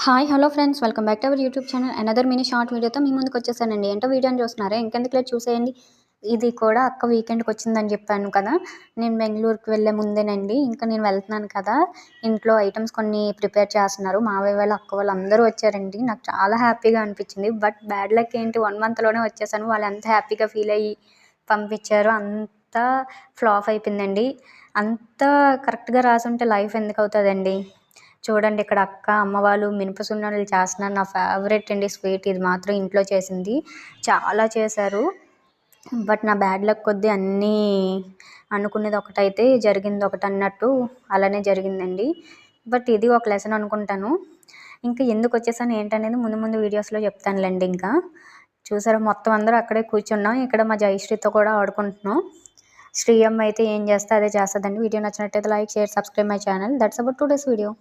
Hi hello friends welcome back to our YouTube channel another mini short వీడియోతో మీ ముందుకు వచ్చేసానండి. ఏంటో వీడియోని చూస్తున్నారా, ఇంకెందుకు లేదు చూసేయండి. ఇది కూడా అక్క వీకెండ్కి వచ్చిందని చెప్పాను కదా, నేను బెంగళూరుకి వెళ్ళే ముందేనండి. ఇంకా నేను వెళ్తున్నాను కదా, ఇంట్లో ఐటమ్స్ కొన్ని ప్రిపేర్ చేస్తున్నారు. మావయ్య వాళ్ళు అక్క వాళ్ళు అందరూ వచ్చారండి. నాకు చాలా హ్యాపీగా అనిపించింది. బట్ బ్యాడ్ లక్ ఏంటి, 1 మంత్లోనే వచ్చేసాను. వాళ్ళు ఎంత హ్యాపీగా ఫీల్ అయ్యి పంపించారో అంతా ఫ్లాప్ అయిపోయిందండి. అంత కరెక్ట్గా రాసుంటే లైఫ్ ఎందుకు అవుతుందండి. చూడండి, ఇక్కడ అక్క అమ్మ వాళ్ళు మినప సున్నుండలు చేస్తున్నారు. నా ఫేవరెట్ అండి స్వీట్. ఇది మాత్రం ఇంట్లో చేసింది. చాలా చేశారు. బట్ నా బ్యాడ్ లక్ కొద్దీ అన్నీ అనుకునేది ఒకటైతే జరిగింది ఒకటి అన్నట్టు అలానే జరిగిందండి. బట్ ఇది ఒక లెసన్ అనుకుంటాను. ఇంకా ఎందుకు వచ్చేసాను ఏంటనేది ముందు ముందు వీడియోస్లో చెప్తానులేండి. ఇంకా చూసారా, మొత్తం అందరూ అక్కడే కూర్చున్నాం. ఇక్కడ మా జయశ్రీతో కూడా ఆడుకుంటున్నాం. శ్రీయమ్మ అయితే ఏం చేస్తే అదే చేస్తుందండి. వీడియో నచ్చినట్టయితే like, share, subscribe my channel. That's about today's video.